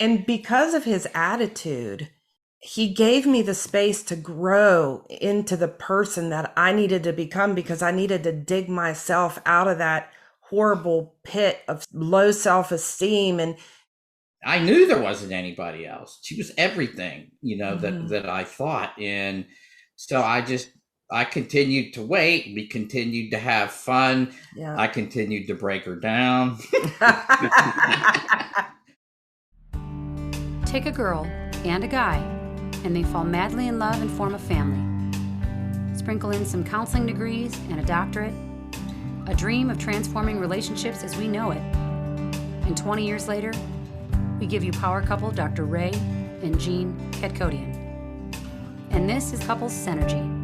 And because of his attitude, he gave me the space to grow into the person that I needed to become because I needed to dig myself out of that horrible pit of low self-esteem. And I knew there wasn't anybody else. She was everything, that Mhm. that I thought. And so I continued to wait. We continued to have fun. Yeah. I continued to break her down. Take a girl and a guy, and they fall madly in love and form a family. Sprinkle in some counseling degrees and a doctorate, a dream of transforming relationships as we know it. And 20 years later, we give you power couple Dr. Ray and Jean Ketkodian. And this is Couples Synergy.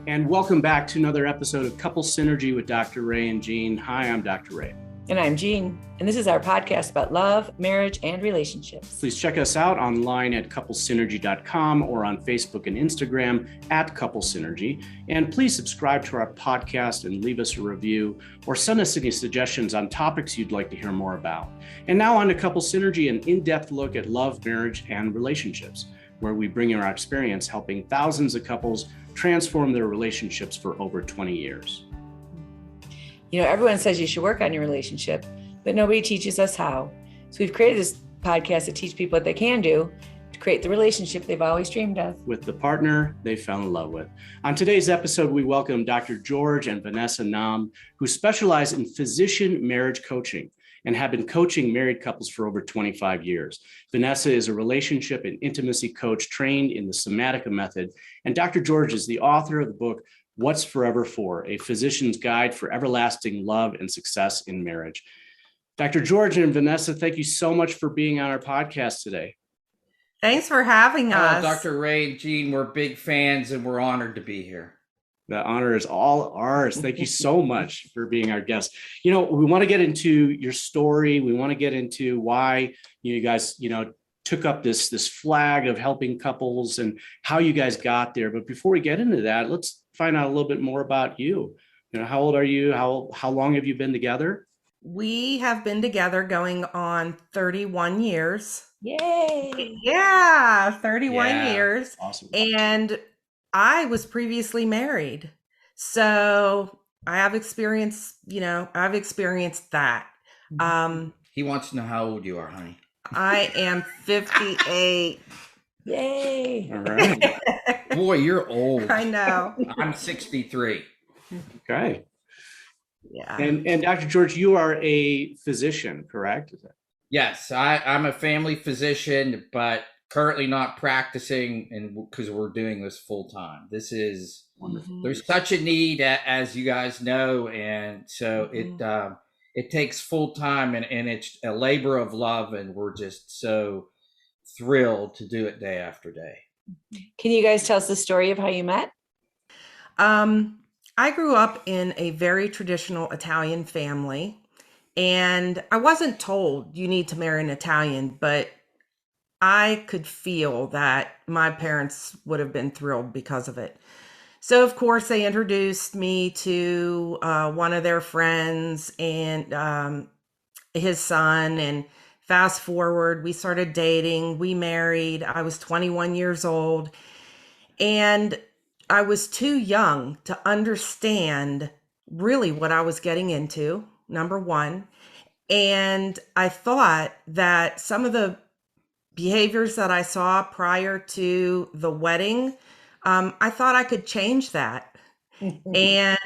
And welcome back to another episode of Couples Synergy with Dr. Ray and Jean. Hi, I'm Dr. Ray. And I'm Jean, and this is our podcast about love, marriage, and relationships. Please check us out online at couplesynergy.com or on Facebook and Instagram at Couple Synergy. And please subscribe to our podcast and leave us a review or send us any suggestions on topics you'd like to hear more about. And now on to Couple Synergy, an in-depth look at love, marriage, and relationships, where we bring you our experience helping thousands of couples transform their relationships for over 20 years. You know, everyone says you should work on your relationship, but nobody teaches us how. So we've created this podcast to teach people what they can do to create the relationship they've always dreamed of with the partner they fell in love with. On today's episode, we welcome Dr. George and Vanessa Naum, who specialize in physician marriage coaching and have been coaching married couples for over 25 years. Vanessa is a relationship and intimacy coach trained in the Somatica method, and Dr. George is the author of the book, What's Forever For? A Physician's Guide for Everlasting Love and Success in Marriage. Dr. George and Vanessa, thank you so much for being on our podcast today. Thanks for having us. Dr. Ray and Jean, we're big fans and we're honored to be here. The honor is all ours. Thank you so much for being our guest. You know, we want to get into your story. We want to get into why you guys, took up this flag of helping couples and how you guys got there. But before we get into that, let's find out a little bit more about you. You know, how old are you? How long have you been together? We have been together going on 31 years. Yay! Yeah, 31 years. Awesome. And I was previously married. So I have experience, I've experienced that. He wants to know how old you are, honey. I am 58. Yay! All right. Boy, you're old. I know. I'm 63. Okay. Yeah. And Dr. George, you are a physician, correct? Yes, I'm a family physician, but currently not practicing, and because we're doing this full time. This is wonderful. There's such a need, as you guys know, and so it takes full time, and it's a labor of love, and we're just so thrilled to do it day after day. Can you guys tell us the story of how you met? I grew up in a very traditional Italian family, and I wasn't told you need to marry an Italian, but I could feel that my parents would have been thrilled because of it. So, of course, they introduced me to one of their friends and his son. And fast forward, we started dating. We married. I was 21 years old. And I was too young to understand really what I was getting into, number one. And I thought that some of the behaviors that I saw prior to the wedding, I thought I could change that. And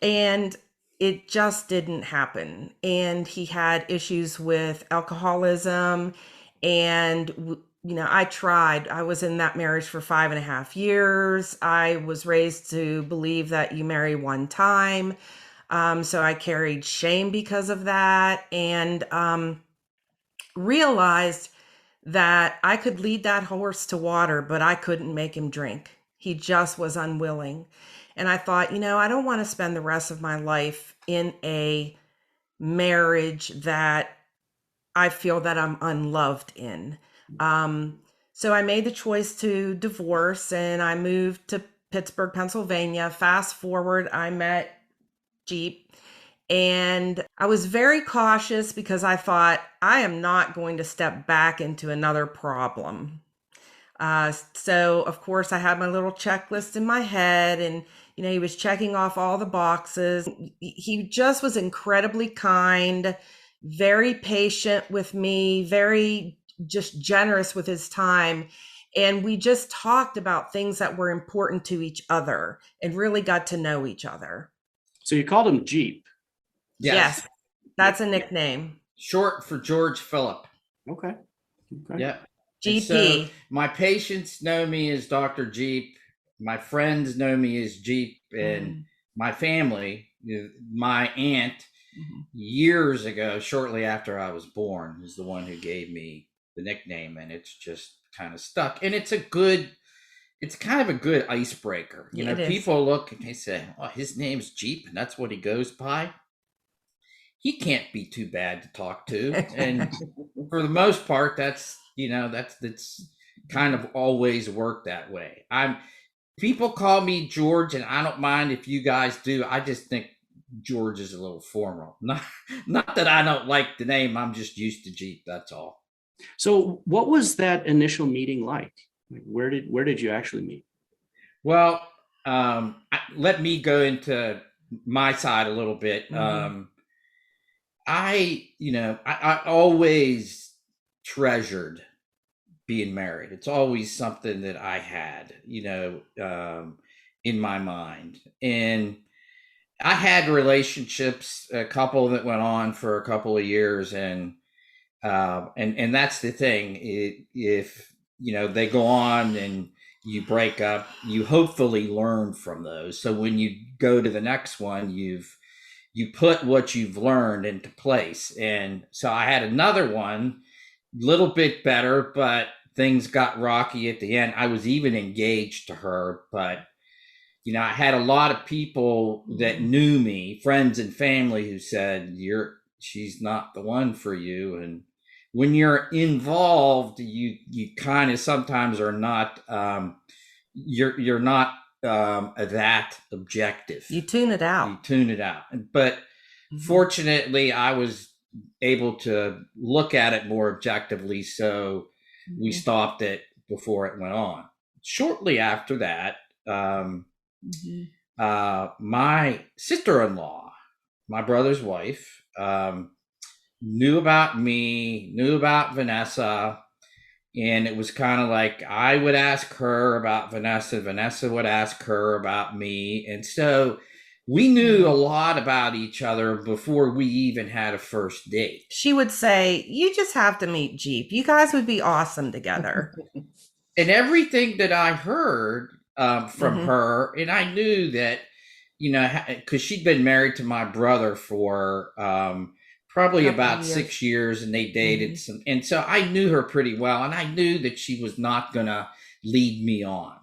and it just didn't happen. And he had issues with alcoholism. And, I tried. I was in that marriage for 5.5 years. I was raised to believe that you marry one time. So I carried shame because of that. And realized that I could lead that horse to water, but I couldn't make him drink. He just was unwilling. And I thought, I don't want to spend the rest of my life in a marriage that I feel that I'm unloved in. So I made the choice to divorce, and I moved to Pittsburgh, Pennsylvania. Fast forward, I met Jeep, and I was very cautious because I thought I am not going to step back into another problem. So of course I had my little checklist in my head, and he was checking off all the boxes. He just was incredibly kind, very patient with me, very just generous with his time. And we just talked about things that were important to each other and really got to know each other. So you called him Jeep. Yes, that's a nickname. Short for George Phillip. Okay. Yeah. GP. So my patients know me as Dr. Jeep. My friends know me as Jeep, and my family, my aunt, years ago, shortly after I was born, is the one who gave me the nickname, and it's just kind of stuck. And it's kind of a good icebreaker. People look and they say, "Oh, his name's Jeep, and that's what he goes by." He can't be too bad to talk to, and for the most part, that's kind of always worked that way. People call me George, and I don't mind if you guys do. I just think George is a little formal. Not that I don't like the name. I'm just used to Jeep. That's all. So what was that initial meeting like? Where did you actually meet? Well, let me go into my side a little bit. I always treasured being married. It's always something that I had, in my mind. And I had relationships, a couple that went on for a couple of years, and that's the thing. If they go on and you break up, you hopefully learn from those. So when you go to the next one, you put what you've learned into place. And so I had another one, little bit better, but things got rocky at the end. I was even engaged to her, but I had a lot of people that knew me, friends and family, who said, she's not the one for you. And when you're involved, you kind of sometimes are not, you're not that objective. You tune it out. But fortunately, I was able to look at it more objectively, so we stopped it before it went on. Shortly after that, my sister-in-law, my brother's wife, knew about me, knew about Vanessa. And it was kind of like I would ask her about Vanessa. Vanessa would ask her about me. And so we knew a lot about each other before we even had a first date. She would say, "You just have to meet Jeep. You guys would be awesome together." And everything that I heard from her, and I knew that, because she'd been married to my brother for probably about 6 years, and they dated some. And so I knew her pretty well, and I knew that she was not going to lead me on.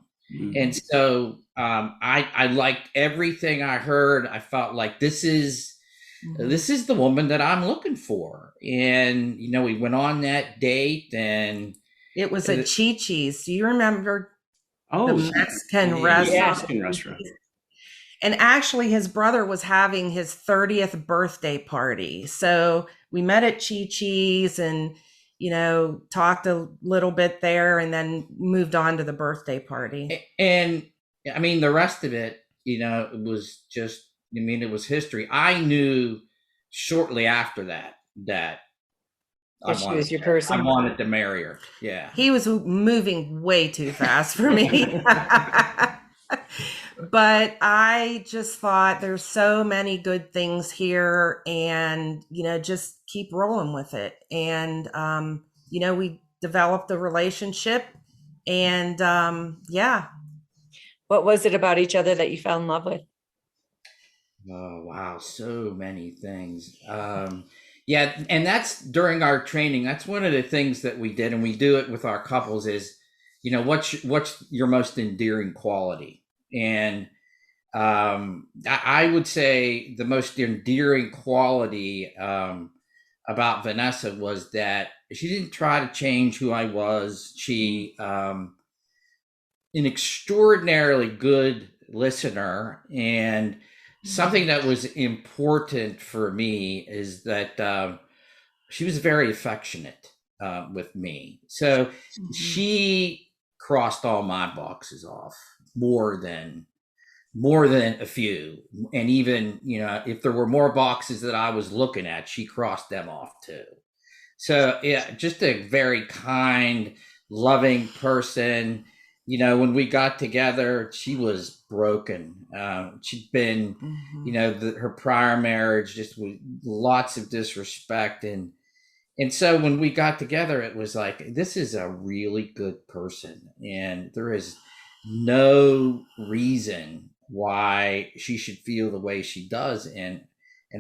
And so I liked everything I heard. I felt like this is the woman that I'm looking for. And, we went on that date, and it was at Chi-Chi's. Do you remember the Mexican restaurant? Mexican restaurant. And actually, his brother was having his 30th birthday party. So we met at Chi-Chi's and, talked a little bit there, and then moved on to the birthday party. And I mean, the rest of it, it was just, it was history. I knew shortly after that she was your person. I wanted to marry her. Yeah. He was moving way too fast for me. But I just thought there's so many good things here, and, just keep rolling with it. And, we developed a relationship, and, What was it about each other that you fell in love with? Oh, wow. So many things. Yeah. And that's during our training. That's one of the things that we did, and we do it with our couples is, what's your most endearing quality? And I would say the most endearing quality about Vanessa was that she didn't try to change who I was. She an extraordinarily good listener. And something that was important for me is that she was very affectionate with me. So she crossed all my boxes off more than a few. And even, if there were more boxes that I was looking at, she crossed them off too. So yeah, just a very kind, loving person. When we got together, she was broken. She'd been, her prior marriage just with lots of disrespect, and so when we got together, it was like, this is a really good person, and there is no reason why she should feel the way she does. And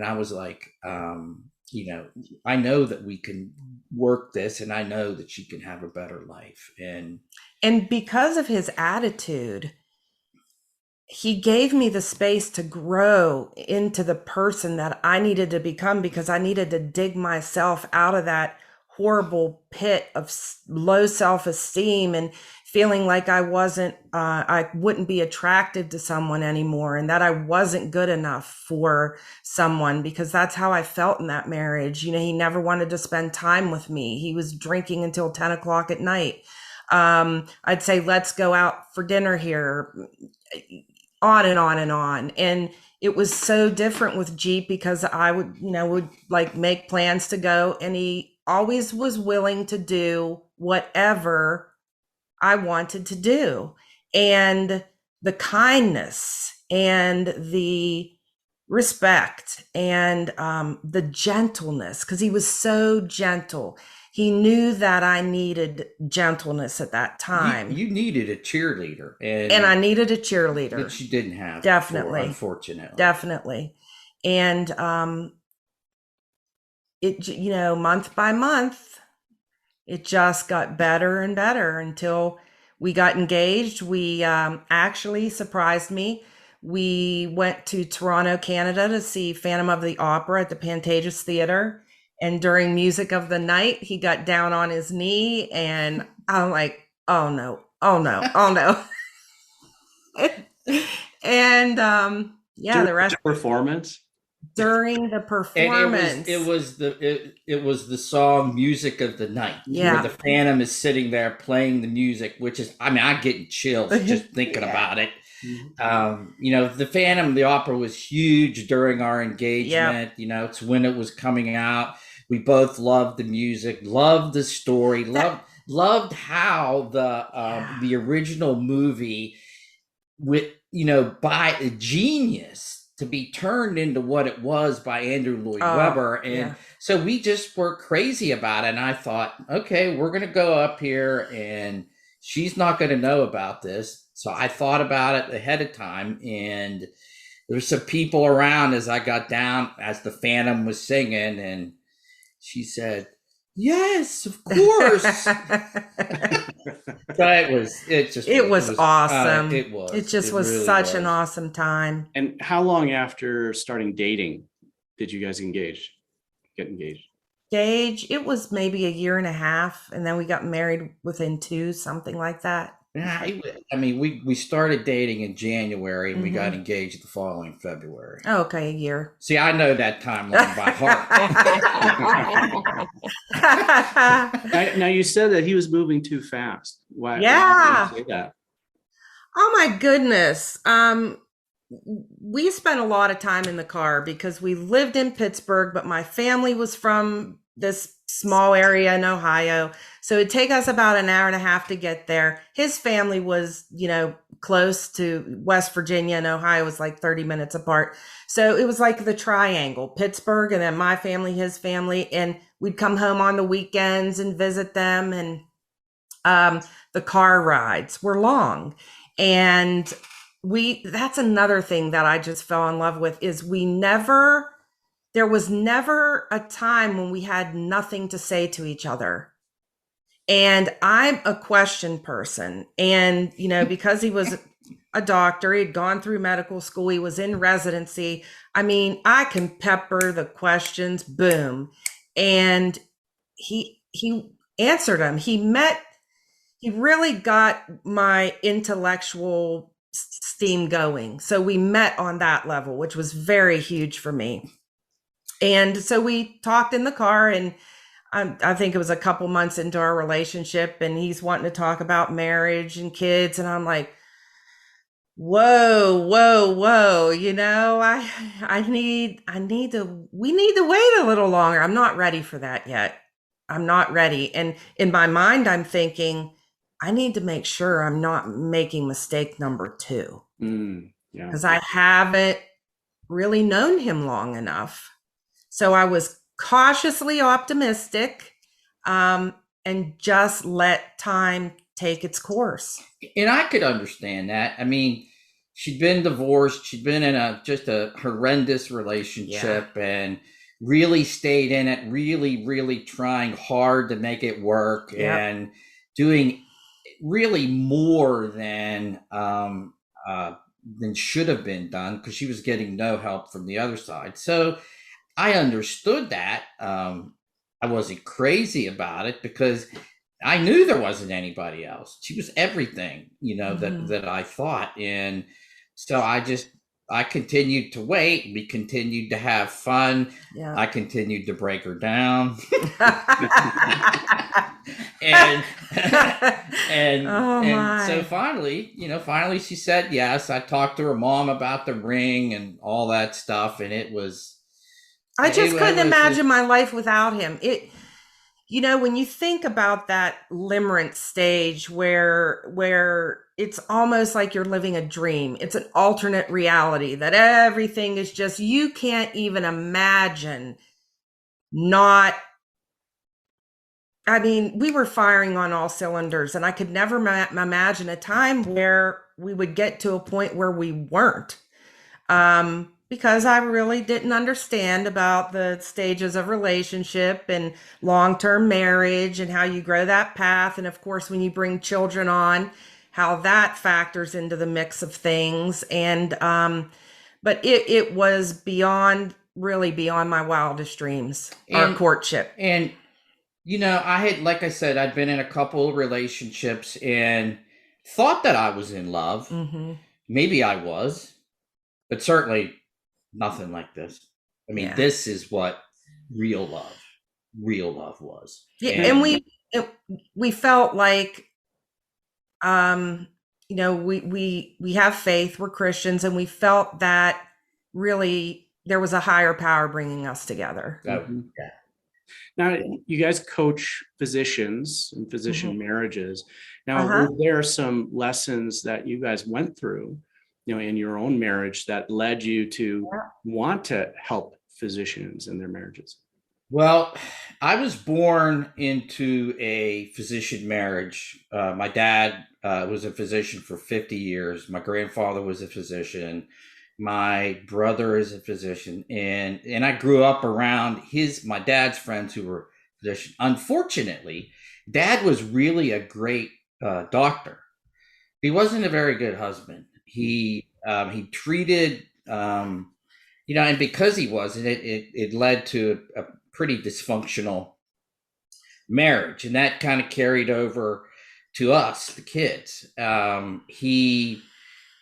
I was like, I know that we can work this, and I know that she can have a better life. And because of his attitude, he gave me the space to grow into the person that I needed to become, because I needed to dig myself out of that horrible pit of low self-esteem and feeling like I wouldn't be attractive to someone anymore, and that I wasn't good enough for someone, because that's how I felt in that marriage. He never wanted to spend time with me. He was drinking until 10 o'clock at night. I'd say, let's go out for dinner here, on and on and on. And it was so different with Jeep, because I would like make plans to go, and he always was willing to do whatever I wanted to do. And the kindness and the respect and the gentleness, because he was so gentle. He knew that I needed gentleness at that time. You needed a cheerleader, and I needed a cheerleader that you didn't have. Definitely, before, unfortunately. Definitely. And it, month by month, it just got better and better until we got engaged. We actually surprised me. We went to Toronto, Canada to see Phantom of the Opera at the Pantages Theater. And during music of the night, he got down on his knee, and I'm like, oh no, oh no, oh no. And during the rest performance. During the performance, and it was the song "Music of the Night," where the Phantom is sitting there playing the music, which is, I'm getting chills just thinking about it. The Phantom of the Opera was huge during our engagement. It's when it was coming out. We both loved the music, loved the story, loved how the original movie, with by a genius, to be turned into what it was by Andrew Lloyd Webber. And so we just were crazy about it. And I thought, okay, we're going to go up here, and she's not going to know about this. So I thought about it ahead of time, and there's some people around as I got down, as the Phantom was singing, and she said, "Yes, of course." So it was awesome. It was really such an awesome time. And how long after starting dating did you guys get engaged? It was maybe a year and a half, and then we got married within 2, something like that. We started dating in January, and we got engaged the following February. Oh, okay, a year. See, I know that timeline by heart. Now, you said that he was moving too fast. Why did you say that? Oh my goodness. We spent a lot of time in the car because we lived in Pittsburgh, but my family was from this small area in Ohio. So it'd take us about an hour and a half to get there. His family was, close to West Virginia, and Ohio was like 30 minutes apart. So it was like the triangle, Pittsburgh, and then my family, his family, and we'd come home on the weekends and visit them. And the car rides were long. And that's another thing that I just fell in love with, is there was never a time when we had nothing to say to each other. And I'm a question person. And, because he was a doctor, he'd gone through medical school, he was in residency. I can pepper the questions, boom. And he answered them. He met he really got my intellectual steam going. So we met on that level, which was very huge for me. And so we talked in the car, and I think it was a couple months into our relationship, and he's wanting to talk about marriage and kids. And I'm like, whoa, whoa, whoa, we need to wait a little longer. I'm not ready for that yet. I'm not ready. And in my mind, I'm thinking, I need to make sure I'm not making mistake number two, Yeah. because I haven't really known him long enough. So I was cautiously optimistic, and just let time take its course. And I could understand that. I mean, she'd been divorced. She'd been in just a horrendous relationship, and really stayed in it, really, really trying hard to make it work, and doing really more than should have been done, because she was getting no help from the other side. So I understood that. I wasn't crazy about it, because I knew there wasn't anybody else. She was everything, that I thought. And so I continued to wait. We continued to have fun. Yeah. I continued to break her down. and so finally she said yes. I talked to her mom about the ring and all that stuff, and I just couldn't imagine my life without him. When you think about that limerence stage where it's almost like you're living a dream, it's an alternate reality that everything is just, you can't even imagine we were firing on all cylinders, and I could never imagine a time where we would get to a point where we weren't. Because I really didn't understand about the stages of relationship and long-term marriage and how you grow that path. And of course, when you bring children on, how that factors into the mix of things. And, but it was really beyond my wildest dreams, our courtship. And, like I said, I'd been in a couple of relationships and thought that I was in love. Mm-hmm. Maybe I was, but certainly nothing like this. I mean, This is what real love was. Yeah, and we felt like, we have faith. We're Christians, and we felt that really there was a higher power bringing us together. Mm-hmm. Yeah. Now, you guys coach physicians and physician marriages. Now, were there some lessons that you guys went through, in your own marriage that led you to want to help physicians in their marriages? Well, I was born into a physician marriage. My dad was a physician for 50 years. My grandfather was a physician. My brother is a physician, and I grew up around my dad's friends who were physicians. Unfortunately, Dad was really a great doctor. He wasn't a very good husband. He treated, and because he wasn't, it led to a pretty dysfunctional marriage, and that kind of carried over to us, the kids.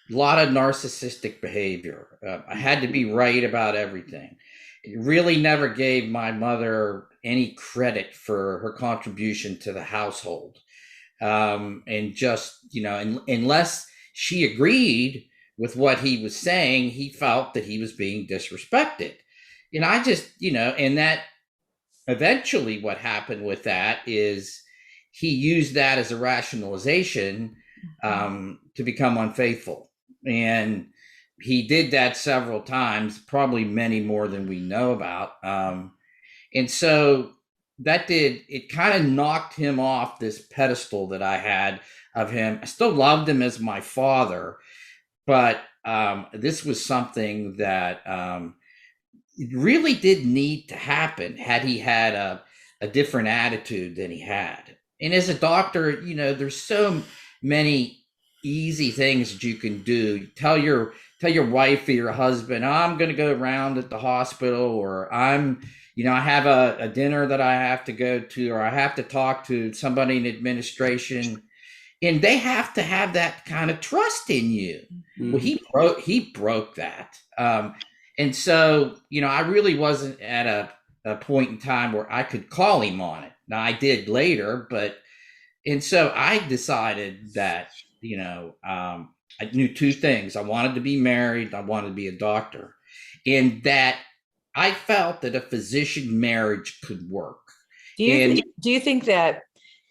A lot of narcissistic behavior. I had to be right about everything. It really never gave my mother any credit for her contribution to the household. And just, unless she agreed with what he was saying, he felt that he was being disrespected. And I just, and that eventually what happened with that is he used that as a rationalization to become unfaithful. And he did that several times, probably many more than we know about. And so it kind of knocked him off this pedestal that I had of him. I still loved him as my father, but this was something that really did need to happen had he had a different attitude than he had. And as a doctor, there's so many easy things that you can do. Tell your wife or your husband, I'm going to go around at the hospital, or I have a dinner that I have to go to, or I have to talk to somebody in administration. and they have to have that kind of trust in you. Well, he broke that. And so, I really wasn't at a point in time where I could call him on it. Now I did later, and so I decided that, I knew two things. I wanted to be married. I wanted to be a doctor, and that I felt that a physician marriage could work. Do you think that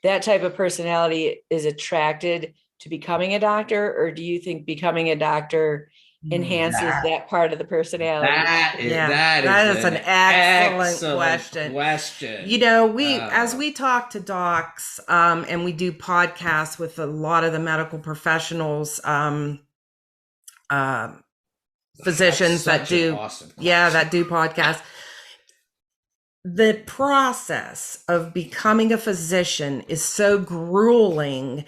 type of personality is attracted to becoming a doctor, or do you think becoming a doctor enhances that part of the personality? That is an excellent question. As we talk to docs, and we do podcasts with a lot of the medical professionals, physicians that do podcasts. The process of becoming a physician is so grueling.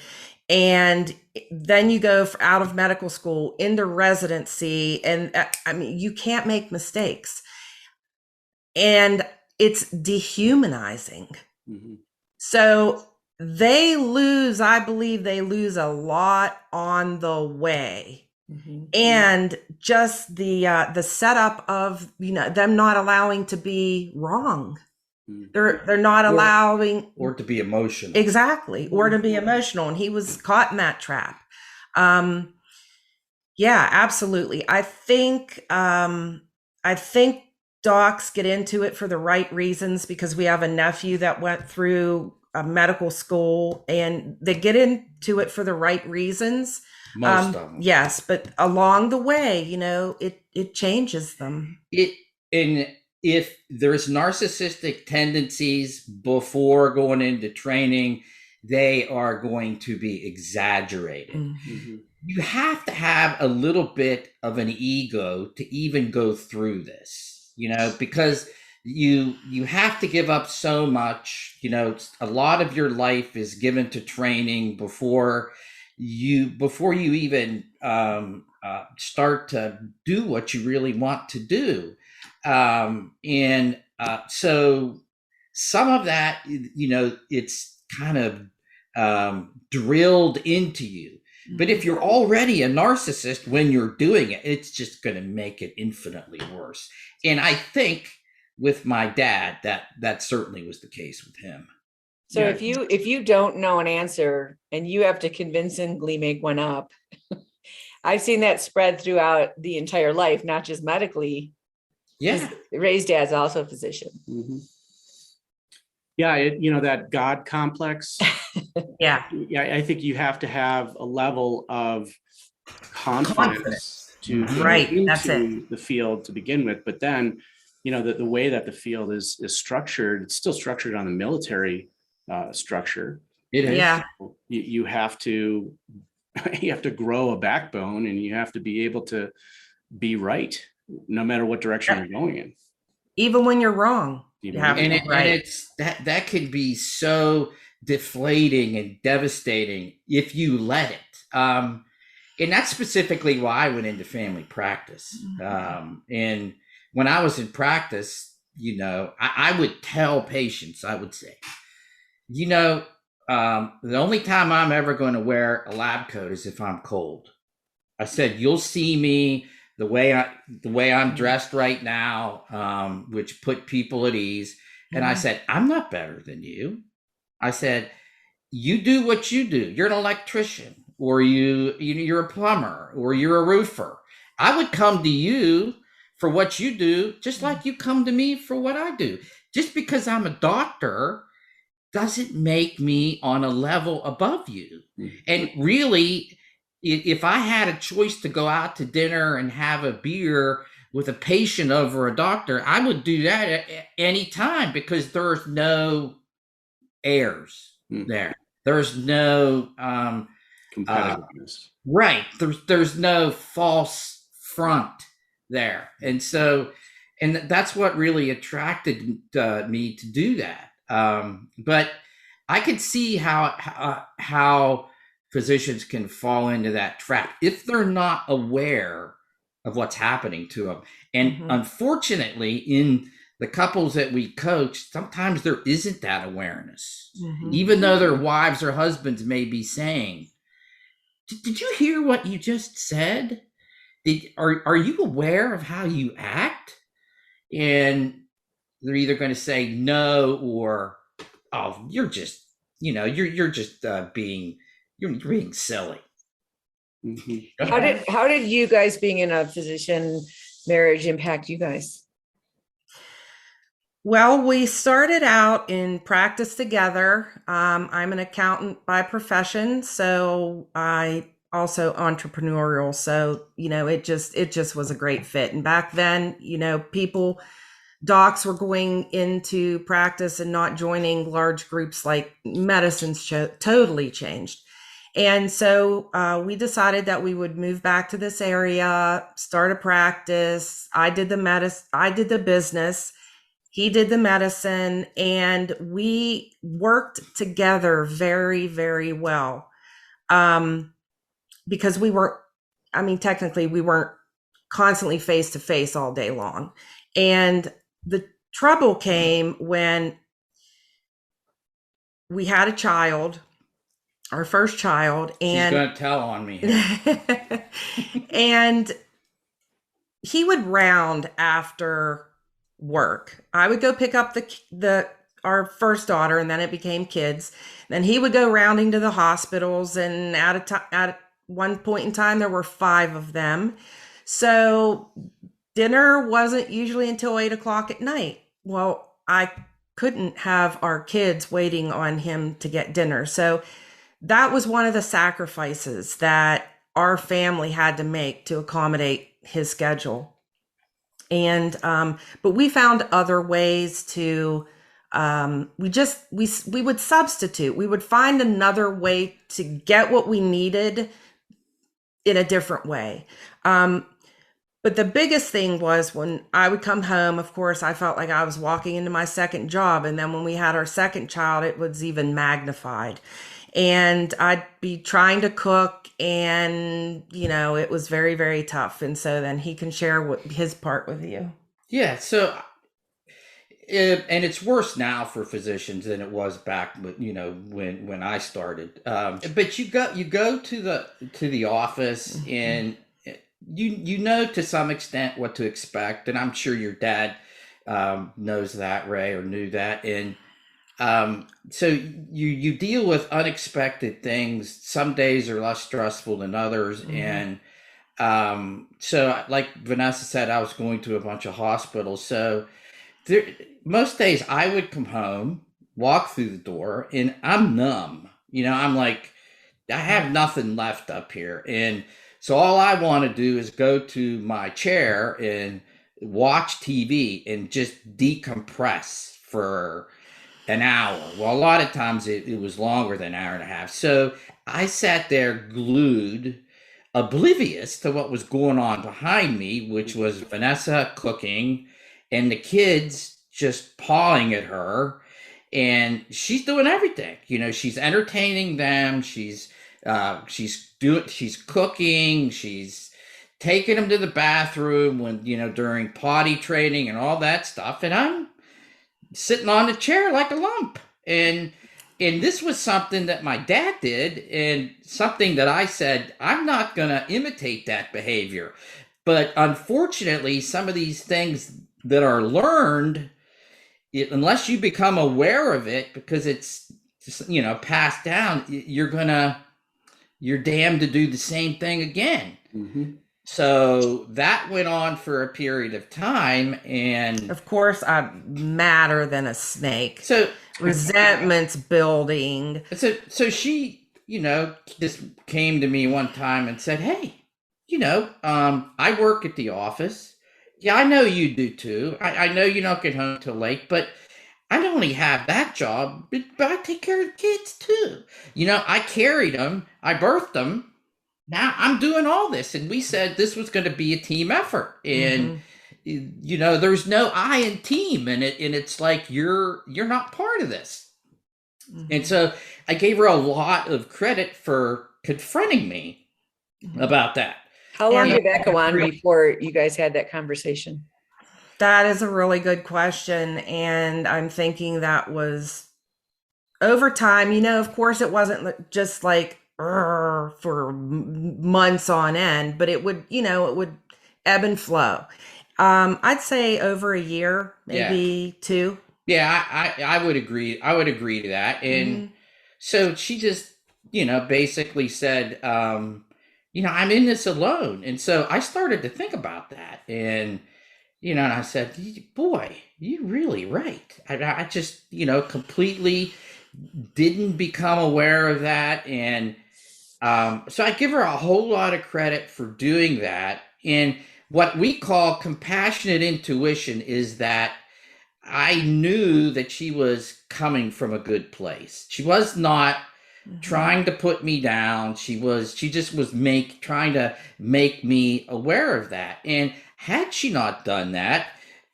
And then you go out of medical school into residency. And you can't make mistakes. And it's dehumanizing. Mm-hmm. So I believe they lose a lot on the way. Mm-hmm. And just the setup of them not allowing to be wrong. They're not allowing or to be emotional. Exactly, or to be emotional, and he was caught in that trap. Yeah, absolutely. I think docs get into it for the right reasons, because we have a nephew that went through a medical school, and they get into it for the right reasons. Most of them. Yes, but along the way, it changes them. And if there's narcissistic tendencies before going into training, they are going to be exaggerated. Mm-hmm. You have to have a little bit of an ego to even go through this, because you have to give up so much. A lot of your life is given to training before you even start to do what you really want to do. So some of that, it's kind of drilled into you. But if you're already a narcissist when you're doing it, it's just going to make it infinitely worse. And I think with my dad, that certainly was the case with him. So if you don't know an answer and you have to convincingly make one up, I've seen that spread throughout the entire life, not just medically. Yeah. Ray's dad's also a physician. Mm-hmm. Yeah, that God complex. Yeah, I think you have to have a level of confidence to right. Into That's it. The field to begin with. But then, the way that the field is structured, it's still structured on the military structure. It is. Yeah. You have to grow a backbone, and you have to be able to be right no matter what direction you're going in. Even when you're wrong. And it's that could be so deflating and devastating if you let it. And that's specifically why I went into family practice. And when I was in practice, I would tell patients, I would say, the only time I'm ever going to wear a lab coat is if I'm cold. I said, you'll see me the way I'm dressed right now, which put people at ease. And I said, I'm not better than you. I said, you do what you do. You're an electrician, or you're a plumber, or you're a roofer. I would come to you for what you do, just like you come to me for what I do. Just because I'm a doctor doesn't make me on a level above you. And really, if I had a choice to go out to dinner and have a beer with a patient over a doctor, I would do that at any time, because there's no airs there. There's no competitiveness. Right. There's no false front there. And so, and that's what really attracted me to do that. But I could see how physicians can fall into that trap if they're not aware of what's happening to them. And unfortunately, in the couples that we coach, sometimes there isn't that awareness, Mhm. even though their wives or husbands may be saying, did you hear what you just said? Are you aware of how you act? And they're either going to say no, or, oh, you're just, you're just you're being silly. Mm-hmm. How did you guys being in a physician marriage impact you guys? Well, we started out in practice together. I'm an accountant by profession, so I also entrepreneurial. So, it just was a great fit. And back then, docs were going into practice and not joining large groups like medicine's totally changed. And so we decided that we would move back to this area, start a practice. I did the business. He did the medicine, and we worked together very, very well. Because technically we weren't constantly face to face all day long. And the trouble came when we had a child, our first child, She's going to tell on me. and he would round after work. I would go pick up our first daughter, and then it became kids. Then he would go rounding to the hospitals, and at one point in time there were 5 of them. So dinner wasn't usually until 8:00 at night. Well, I couldn't have our kids waiting on him to get dinner. So that was one of the sacrifices that our family had to make to accommodate his schedule. And but we found other ways to we would substitute. We would find another way to get what we needed in a different way. But the biggest thing was when I would come home, of course, I felt like I was walking into my second job. And then when we had our second child, it was even magnified. And I'd be trying to cook, and, it was very, very tough. And so then he can share his part with you. Yeah. So, and it's worse now for physicians than it was back, when I started. But you go to the office, mm-hmm. and you know to some extent what to expect, and I'm sure your dad knows that, Ray, or knew that, and so you deal with unexpected things. Some days are less stressful than others, mm-hmm. and so like Vanessa said, I was going to a bunch of hospitals. So most days I would come home, walk through the door, and I'm numb. I'm like, I have nothing left up here, and so all I want to do is go to my chair and watch TV and just decompress for an hour. Well, a lot of times it was longer than an hour and a half. So I sat there glued, oblivious to what was going on behind me, which was Vanessa cooking and the kids just pawing at her. And she's doing everything. She's entertaining them. She's cooking, she's taking them to the bathroom when, during potty training and all that stuff. And I'm sitting on the chair like a lump. And this was something that my dad did, and something that I said, I'm not going to imitate that behavior. But unfortunately, some of these things that are learned, unless you become aware of it, because it's just, passed down, you're damned to do the same thing again. Mm-hmm. So that went on for a period of time. And of course, I'm madder than a snake. So resentment's building. So she, just came to me one time and said, hey, I work at the office. Yeah, I know you do too. I know you don't get home till late, but I not only have that job, but I take care of the kids too. I carried them, I birthed them. Now I'm doing all this. And we said this was going to be a team effort. And, mm-hmm. There's no I in team. And it's like, you're not part of this. Mm-hmm. And so I gave her a lot of credit for confronting me mm-hmm. about that. How long did that go on before you guys had that conversation? That is a really good question. And I'm thinking that was over time, of course, it wasn't just like for months on end, but it would ebb and flow. I'd say over a year, Yeah. maybe two. Yeah, I would agree. I would agree to that. And Hmm. so she just, basically said, I'm in this alone. And so I started to think about that. And I said, boy, you're really right. I just, completely didn't become aware of that. And so I give her a whole lot of credit for doing that. And what we call compassionate intuition is that I knew that she was coming from a good place. She was not Hmm. trying to put me down. She just was trying to make me aware of that. And had she not done that,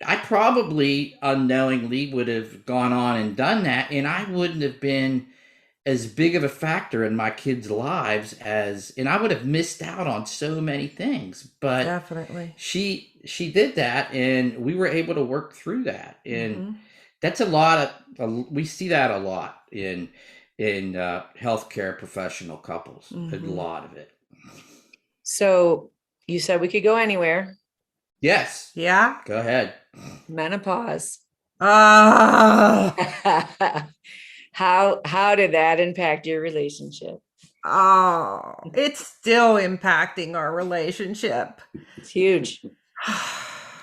I probably unknowingly would have gone on and done that, and I wouldn't have been as big of a factor in my kids' lives and I would have missed out on so many things. But Definitely. she did that, and we were able to work through that. And Hmm. that's a lot of we see that a lot in healthcare professional couples, a Hmm. lot of it. So you said we could go anywhere. Yes, Yeah. go ahead. Menopause. Uh, How did that impact your relationship? oh, it's still impacting our relationship. It's huge.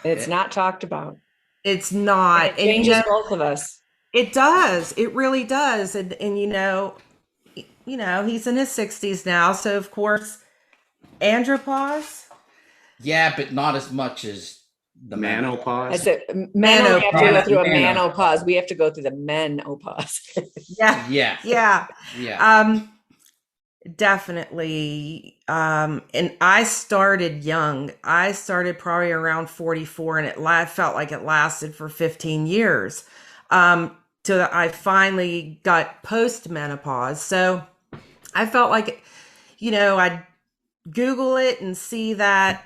It's Eh, not talked about. It's And not. it And changes both of us. it does. It really does. And he's in his 60s now, so of course, andropause, yeah, but not as much as the I Menopause. menopause. said men only have to go menopause. through a Menopause. menopause. We have to go through the menopause. Yeah. Yeah, Yeah. yeah. Um Definitely. And I started young. I started probably around 44, and felt like it lasted for 15 years. Till I finally got postmenopause. So I felt like, I'd Google it and see that,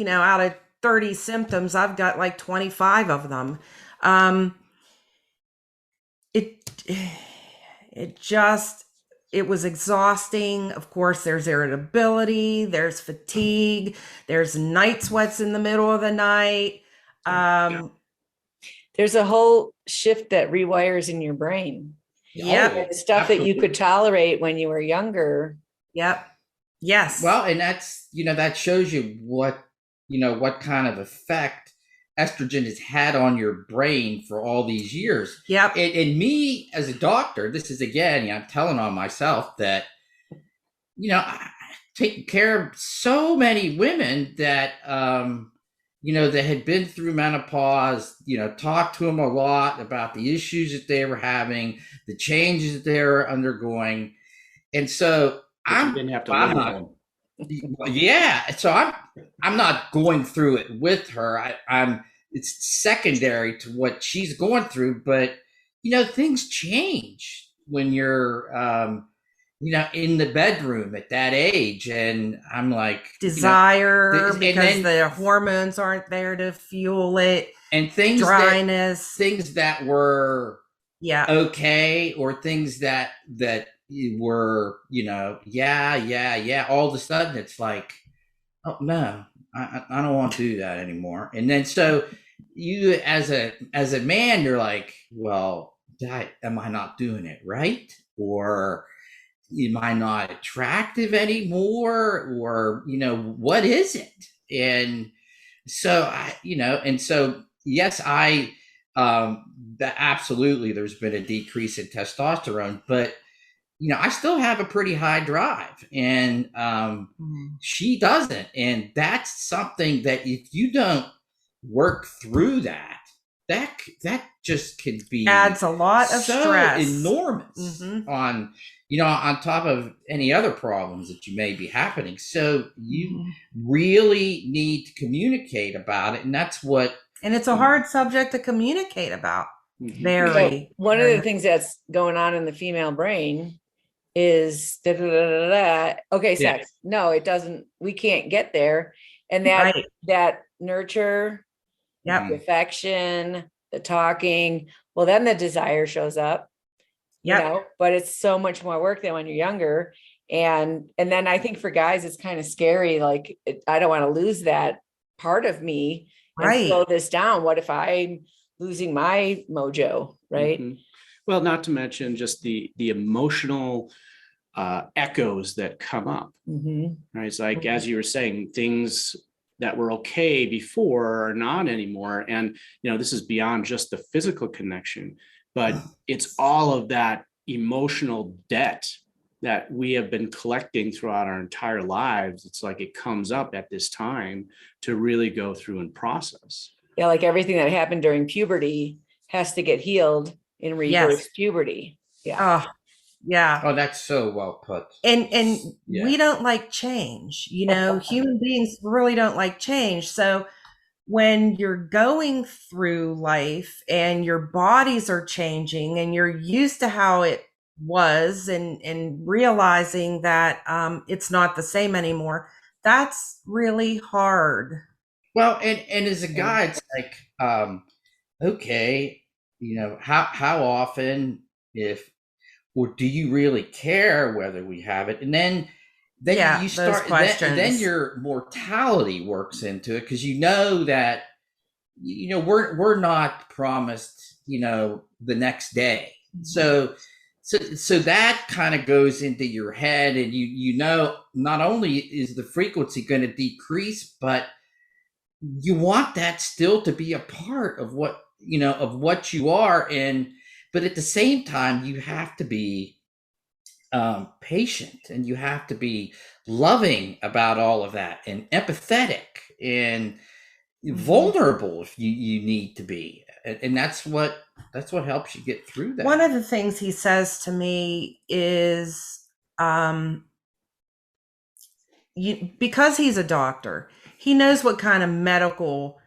out of 30 symptoms, I've got like 25 of them. Um, it, it just, it was exhausting. Of course, there's irritability, there's fatigue, there's night sweats in the middle of the night. Um, There's a whole shift that rewires in your brain. yep, Oh, The stuff that you absolutely. could tolerate when you were younger. yep, yes, Well, and that's, that shows you what kind of effect estrogen has had on your brain for all these years. yep, And me as a doctor, this is again, I'm telling on myself that, I taking care of so many women that, that had been through menopause, talked to them a lot about the issues that they were having, the changes that they were undergoing. And so But you didn't have to I'm live with not, them. yeah. So I'm not going through it with her. I'm it's secondary to what she's going through, but things change when you're in the bedroom at that age. And I'm like, desire and because then the hormones aren't there to fuel it, and dryness. things that were Yeah, okay, or things that were, yeah, all of a sudden it's like, oh no, I don't want to do that anymore. And then so you as a man, you're like, well, am I not doing it right? Or am I not attractive anymore? Or, what is it? And so yes, that absolutely there's been a decrease in testosterone, but I still have a pretty high drive, and mhm, she doesn't. And that's something that if you don't work through that just can be adds a lot of so stress. enormous Hmm. on top of any other problems that you may be happening. So you Hmm. really need to communicate about it. And that's what, And it's a hard subject to communicate about. Mhm. Very, One of very the things that's going on in the female brain is da, da, da, da, da. Okay, yeah, sex. No, it doesn't. We can't get there. And right. that nurture Yep. Mhm. the affection, the talking. Well, then the desire shows up, you Yep. know, but it's so much more work than when you're younger. And then I think for guys, it's kind of scary. Like, I don't want to lose that part of me and Right. slow this down. What if I'm losing my mojo, right? Mhm. Well, not to mention just the emotional echoes that come up, Mhm. right? It's like, Mhm. as you were saying, things that were okay before are not anymore. And, this is beyond just the physical connection, but it's all of that emotional debt that we have been collecting throughout our entire lives. It's like it comes up at this time to really go through and process. Yeah, like everything that happened during puberty has to get healed in reverse Yes. puberty. Yeah. Oh, yeah. Oh, that's so well put. And Yeah. we don't like change. Human beings really don't like change. So when you're going through life and your bodies are changing and you're used to how it was, and realizing that it's not the same anymore, that's really hard. Well, and as a guy, it's like, okay, how often, if, or do you really care whether we have it? And then Yeah, you those start, then questions. your mortality works into it, because you know that we're not promised the next day. So that kind of goes into your head, and not only is the frequency going to decrease, but you want that still to be a part of what you are. But at the same time, you have to be patient, and you have to be loving about all of that, and empathetic, and vulnerable if you need to be. And that's what helps you get through that. One of the things he says to me is, um, because he's a doctor, he knows what kind of medical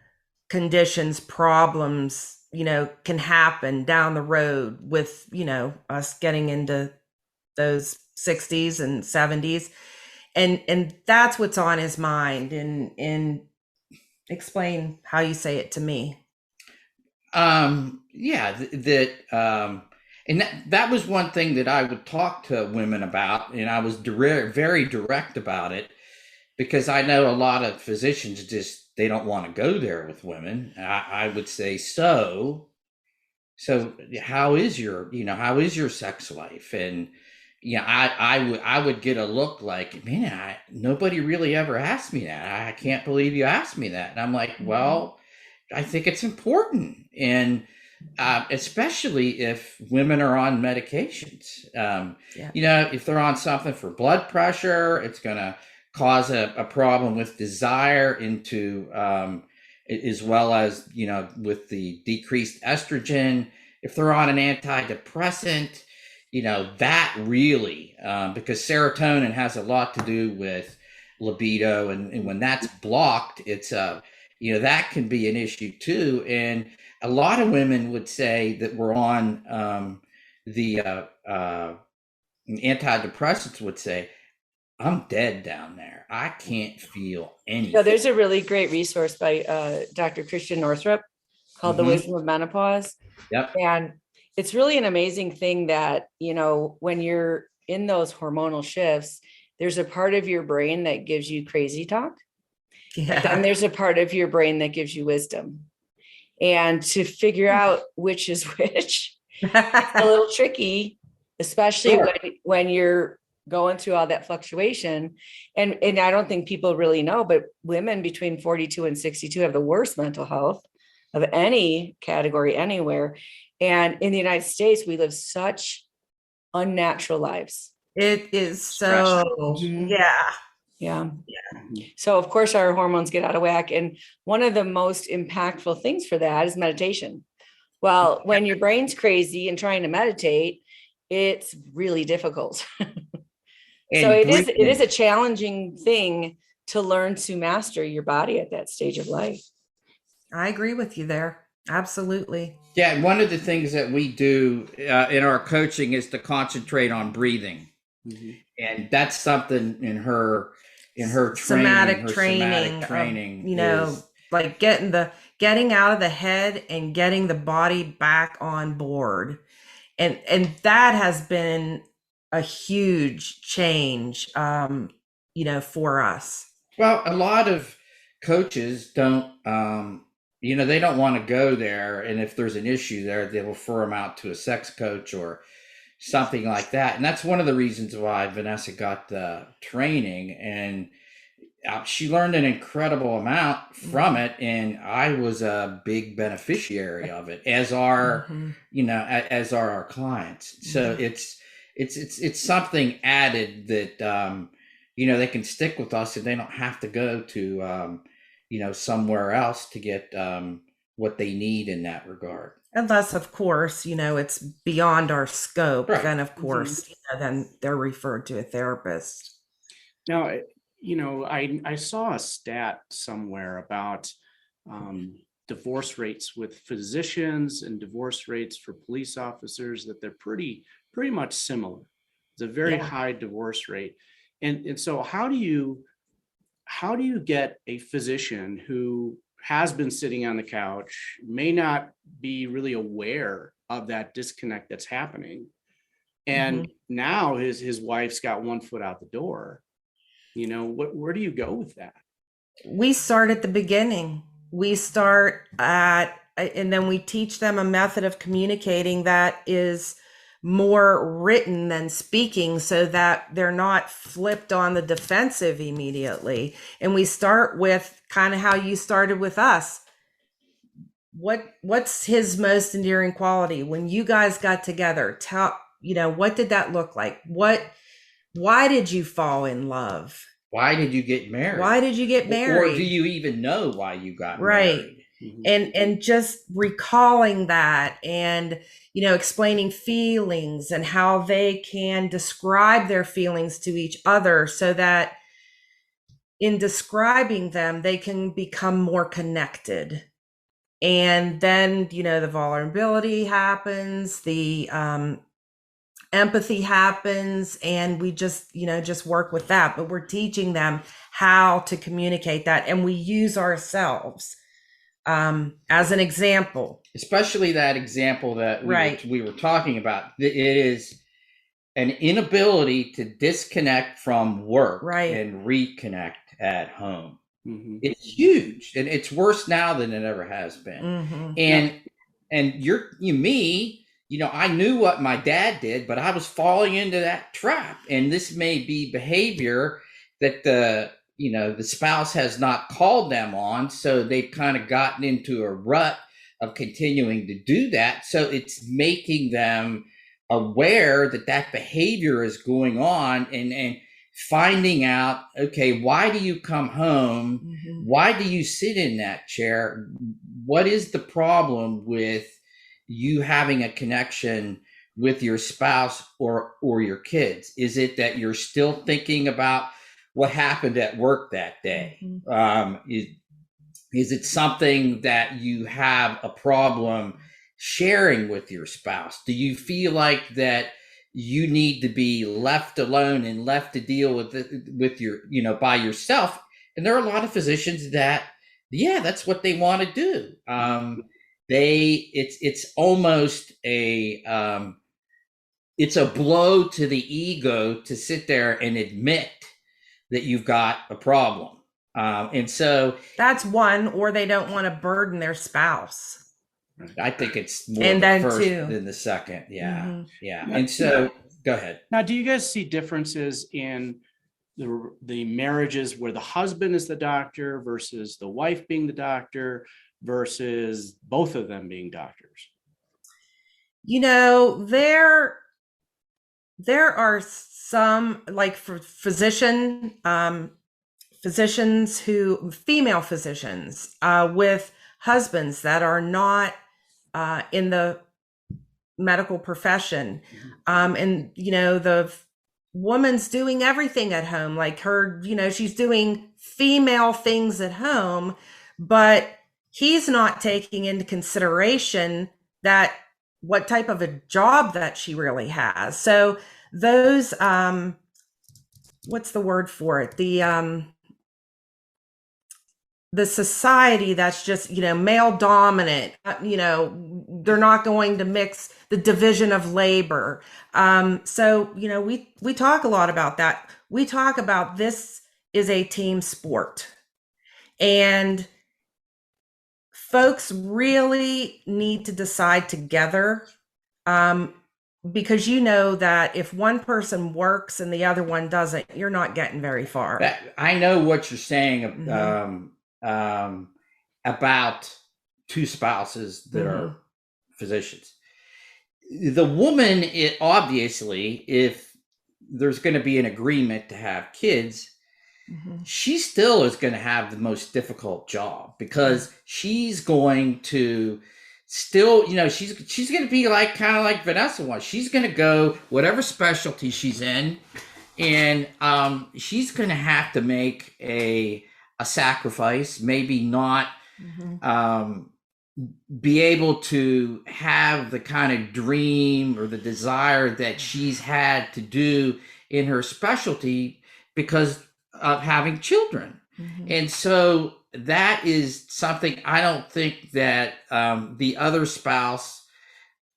conditions, problems, can happen down the road with, us getting into those 60s and 70s. And that's what's on his mind. And explain how you say it to me. Yeah, and that was one thing that I would talk to women about, and I was very direct about it, because I know a lot of physicians just, they don't want to go there with women. I would say, so how is your sex life? And I would get a look like, man, nobody really ever asked me that. I can't believe you asked me that. And I'm like, well, I think it's important. And especially if women are on medications. Yeah. If they're on something for blood pressure, it's going to cause a problem with desire, as well as, with the decreased estrogen. If they're on an antidepressant, that really, because serotonin has a lot to do with libido, and when that's blocked, it's that can be an issue too. And a lot of women would say that we're on the antidepressants would say, I'm dead down there. I can't feel anything. There's a really great resource by Dr. Christian Northrup called The Wisdom of Menopause. Yep. And it's really an amazing thing that, when you're in those hormonal shifts, there's a part of your brain that gives you crazy talk. Yeah. Then there's a part of your brain that gives you wisdom. And to figure out which is which, it's a little tricky, especially when you're going through all that fluctuation. And I don't think people really know, but women between 42 and 62 have the worst mental health of any category anywhere. And in the United States, we live such unnatural lives. It is so, yeah. Yeah. So of course our hormones get out of whack. And one of the most impactful things for that is meditation. Well, when your brain's crazy and trying to meditate, it's really difficult. So it is a challenging thing to learn to master your body at that stage of life. I agree with you there. Absolutely. Yeah, one of the things that we do in our coaching is to concentrate on breathing. And that's something in her somatic training, training, like getting getting out of the head and getting the body back on board. And that has been a huge change, for us. Well, a lot of coaches don't, they don't want to go there. And if there's an issue there, they'll refer them out to a sex coach or something like that. And that's one of the reasons why Vanessa got the training. And she learned an incredible amount from it. And I was a big beneficiary of it, as are, as are our clients. So it's something added that, they can stick with us and they don't have to go to, somewhere else to get what they need in that regard. Unless, of course, it's beyond our scope, Right. then of course, then they're referred to a therapist. Now, I saw a stat somewhere about divorce rates with physicians and divorce rates for police officers, that they're pretty much similar. It's a very high divorce rate. And so how do you get a physician who has been sitting on the couch, may not be really aware of that disconnect that's happening, and now his wife's got one foot out the door? Where do you go with that? We start at the beginning. We start and then we teach them a method of communicating that is more written than speaking, so that they're not flipped on the defensive immediately. And we start with kind of how you started with us. What's his most endearing quality? When you guys got together, what did that look like? Why did you fall in love? Why did you get married? Why did you get married? Or do you even know why you got right. married? And just recalling that, and explaining feelings and how they can describe their feelings to each other, so that in describing them they can become more connected. And then the vulnerability happens, the empathy happens, and we just work with that. But we're teaching them how to communicate that, and we use ourselves as an example. Especially that example that we were talking about. It is an inability to disconnect from work and reconnect at home. It's huge, and it's worse now than it ever has been. And I knew what my dad did, but I was falling into that trap. And this may be behavior that the spouse has not called them on. So they've kind of gotten into a rut of continuing to do that. So it's making them aware that behavior is going on, and finding out, okay, why do you come home? Why do you sit in that chair? What is the problem with you having a connection with your spouse or your kids? Is it that you're still thinking about what happened at work that day? Is it something that you have a problem sharing with your spouse? Do you feel like that you need to be left alone and left to deal with it with your by yourself? And there are a lot of physicians that that's what they want to do. It's almost it's a blow to the ego to sit there and admit that you've got a problem. And so that's one, or they don't want to burden their spouse. I think it's more the first than the second. Yeah. And so go ahead. Now, do you guys see differences in the marriages where the husband is the doctor versus the wife being the doctor versus both of them being doctors? There are some, like, for physicians female physicians with husbands that are not in the medical profession. And the woman's doing everything at home, like her, she's doing female things at home, but he's not taking into consideration that what type of a job that she really has. So those, what's the word for it? the society that's just, male dominant, they're not going to mix the division of labor. So, we talk a lot about that. We talk about this is a team sport, and folks really need to decide together, because that if one person works and the other one doesn't, you're not getting very far. I know what you're saying about two spouses that are physicians. The woman, obviously, if there's going to be an agreement to have kids, she still is going to have the most difficult job, because she's going to still, she's going to be kind of like Vanessa was. She's going to go whatever specialty she's in, and she's going to have to make a sacrifice, maybe not be able to have the kind of dream or the desire that she's had to do in her specialty because of having children. And so that is something I don't think that the other spouse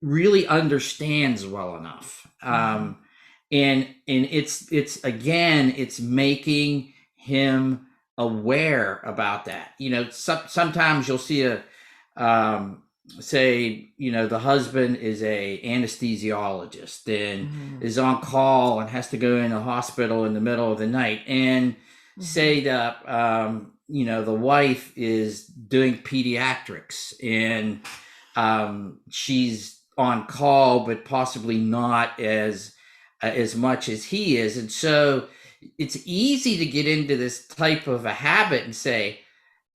really understands well enough. And it's making him aware about that. Sometimes you'll see say, the husband is a anesthesiologist and is on call and has to go in a hospital in the middle of the night, and say that, the wife is doing pediatrics and she's on call, but possibly not as much as he is. And so it's easy to get into this type of a habit and say,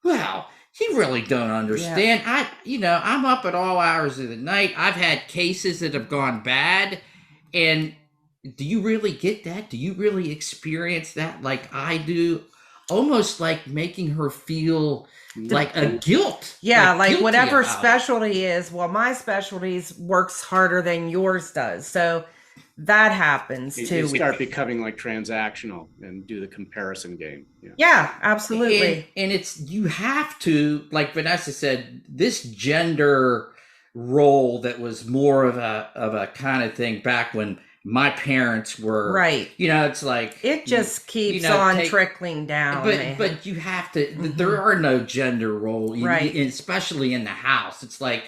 well, you really don't understand. Yeah. I'm up at all hours of the night. I've had cases that have gone bad. And do you really get that? Do you really experience that like I do? Almost like making her feel like a guilt. Yeah, like whatever specialty is, well, my specialties works harder than yours does. So that happens too. You start becoming like transactional and do the comparison game. Yeah, absolutely. And you have to, like Vanessa said, this gender role that was more of a kind of thing back when my parents were, right. It's like it just keeps trickling down. But you have to. There are no gender roles, right? Especially in the house, it's like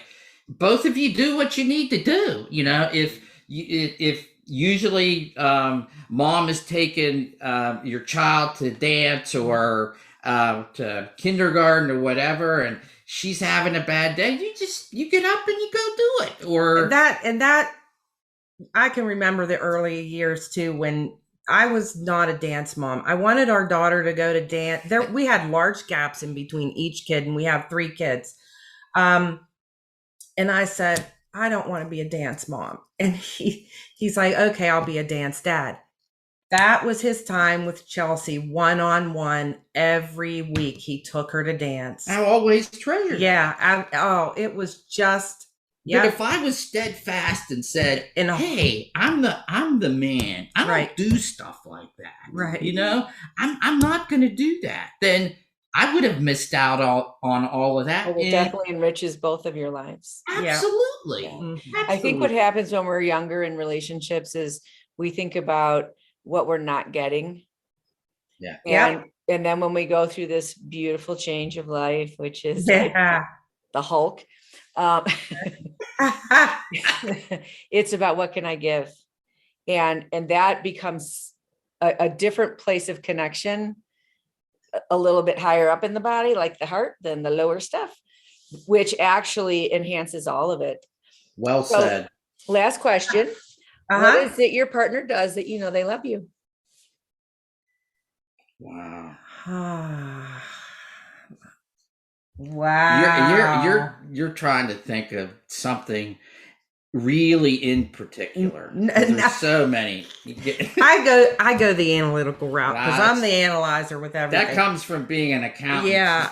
both of you do what you need to do. If usually mom is taking your child to dance or to kindergarten or whatever, and she's having a bad day, you get up and you go do it. Or that I can remember the early years too, when I was not a dance mom. I wanted our daughter to go to dance. We had large gaps in between each kid, and we have 3 kids. And I said, I don't want to be a dance mom. And he's like, okay, I'll be a dance dad. That was his time with Chelsea, one-on-one every week. He took her to dance. I always treasured. Yeah. It was just. But if I was steadfast and said, "Hey, I'm the man. I don't do stuff like that." Right. I'm not going to do that. Then I would have missed out on all of that. Well, it definitely enriches both of your lives. Absolutely. Yeah. Absolutely. I think what happens when we're younger in relationships is we think about what we're not getting. Yeah. And then when we go through this beautiful change of life, which is like the Hulk. It's about what can I give, and that becomes a different place of connection, a little bit higher up in the body, like the heart, than the lower stuff, which actually enhances all of it. Well said. Last question. What is it your partner does that they love you? Wow. Wow. You're trying to think of something really in particular. There's so many. I go the analytical route because I'm the analyzer with everything. That comes from being an accountant. Yeah.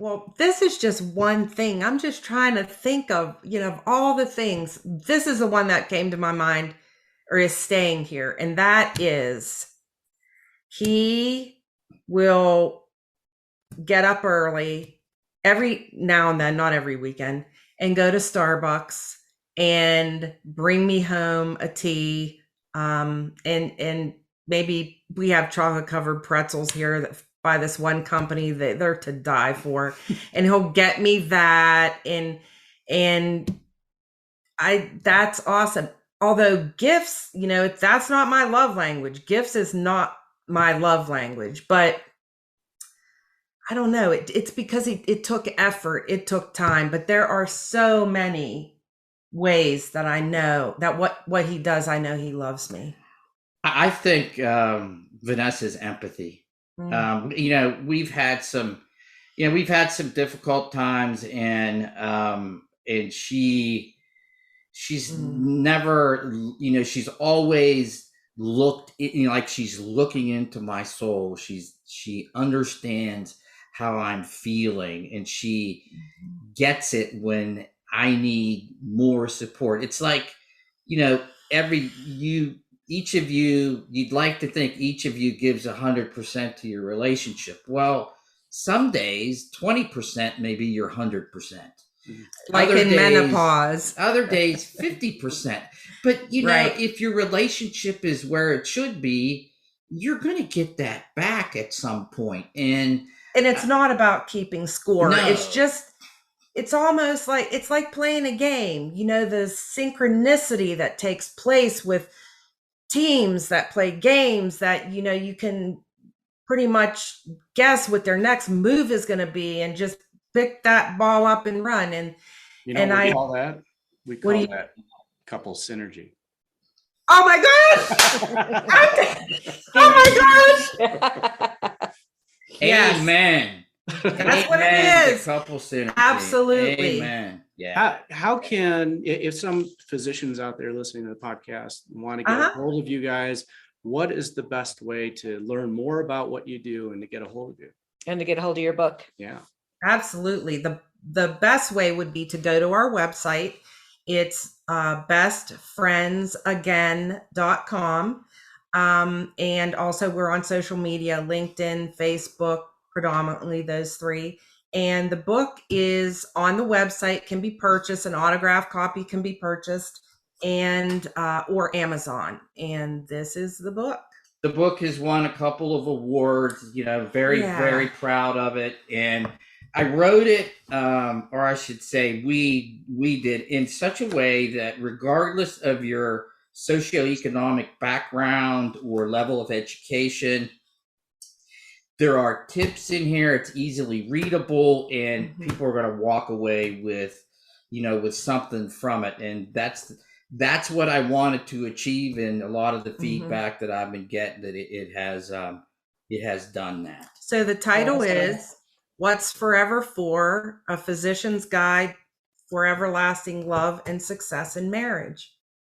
Well, this is just one thing. I'm just trying to think of, of all the things. This is the one that came to my mind or is staying here. And that is he will get up early every now and then, not every weekend, and go to Starbucks and bring me home a tea. And maybe we have chocolate covered pretzels here that by this one company that they're to die for. And he'll get me that. And that's awesome. Although gifts, that's not my love language. Gifts is not my love language, but I don't know. It's because it took effort, it took time, but there are so many ways that I know that what he does, I know he loves me. I think Vanessa's empathy. We've had some difficult times, and she's never, she's always looked, like she's looking into my soul. She understands how I'm feeling, and she gets it when I need more support. It's like, each of you, you'd like to think each of you gives 100% to your relationship. Well, some days 20% may be your 100%. Like other in days, menopause. Other days 50%. But Right. if your relationship is where it should be, you're going to get that back at some point. And it's not about keeping score. No. It's almost like, it's like playing a game, the synchronicity that takes place with teams that play games that, you can pretty much guess what their next move is going to be and just pick that ball up and run. And we call that? We call that couple synergy. Oh my gosh! Oh my gosh! Yes. Amen. That's what it is. The couple synergy. Absolutely. Amen. Yeah. How can, if some physicians out there listening to the podcast want to get a hold of you guys, what is the best way to learn more about what you do and to get a hold of you? And to get a hold of your book. Yeah. Absolutely. The best way would be to go to our website. It's bestfriendsagain.com. And also we're on social media, LinkedIn, Facebook, predominantly those three. And the book is on the website, can be purchased. An autographed copy can be purchased, and or Amazon. And this is the book. The book has won a couple of awards, very proud of it. And I wrote it, or I should say we did, in such a way that regardless of your socioeconomic background or level of education, there are tips in here. It's easily readable, and people are going to walk away with something from it. And that's what I wanted to achieve. And a lot of the feedback that I've been getting, that it has done that. So the title is What's Forever For? A Physician's Guide for Everlasting Love and Success in Marriage.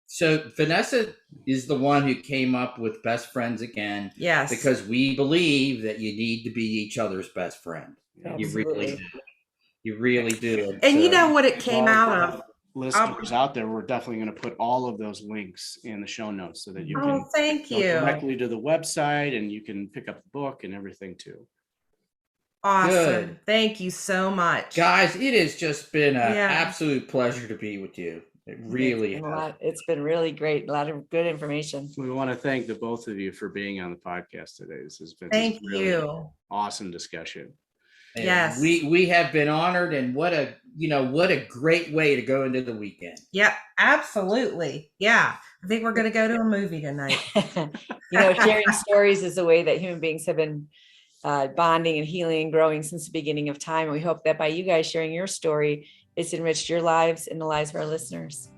So Vanessa is the one who came up with Best Friends Again. Yes. Because we believe that you need to be each other's best friend. Absolutely. You really do. And you know what it came out of? Listeners out there, we're definitely going to put all of those links in the show notes so that you can go directly to the website, and you can pick up the book and everything too. Awesome. Good. Thank you so much. Guys, it has just been an absolute pleasure to be with you. It really has. It's been really great. A lot of good information. We want to thank the both of you for being on the podcast today. This has been really awesome discussion. And yes, we have been honored, and what a great way to go into the weekend. Yeah, absolutely. Yeah, I think we're going to go to a movie tonight. Sharing stories is a way that human beings have been bonding and healing and growing since the beginning of time. And we hope that by you guys sharing your story, it's enriched your lives and the lives of our listeners.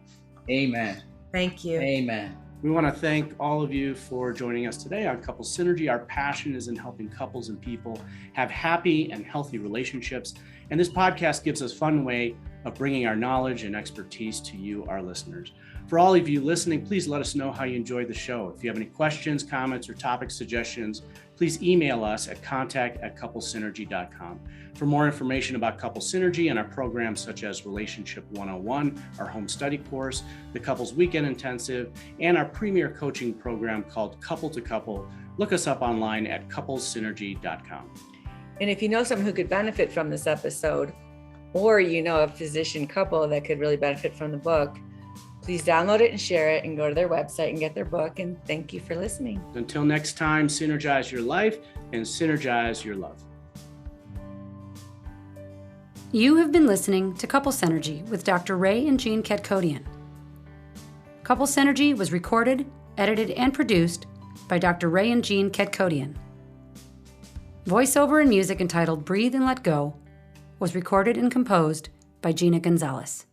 Amen. Thank you. Amen. We want to thank all of you for joining us today on Couple Synergy. Our passion is in helping couples and people have happy and healthy relationships. And this podcast gives us a fun way of bringing our knowledge and expertise to you, our listeners. For all of you listening, please let us know how you enjoyed the show. If you have any questions, comments, or topic suggestions, please email us at contact@couplesynergy.com. For more information about Couple Synergy and our programs such as Relationship 101, our home study course, the Couples Weekend Intensive, and our premier coaching program called Couple to Couple, look us up online at couplesynergy.com. And if you know someone who could benefit from this episode, or you know a physician couple that could really benefit from the book, please download it and share it and go to their website and get their book. And thank you for listening. Until next time, synergize your life and synergize your love. You have been listening to Couple Synergy with Dr. Ray and Jean Ketkodian. Couple Synergy was recorded, edited, and produced by Dr. Ray and Jean Ketkodian. Voiceover and music entitled Breathe and Let Go was recorded and composed by Gina Gonzalez.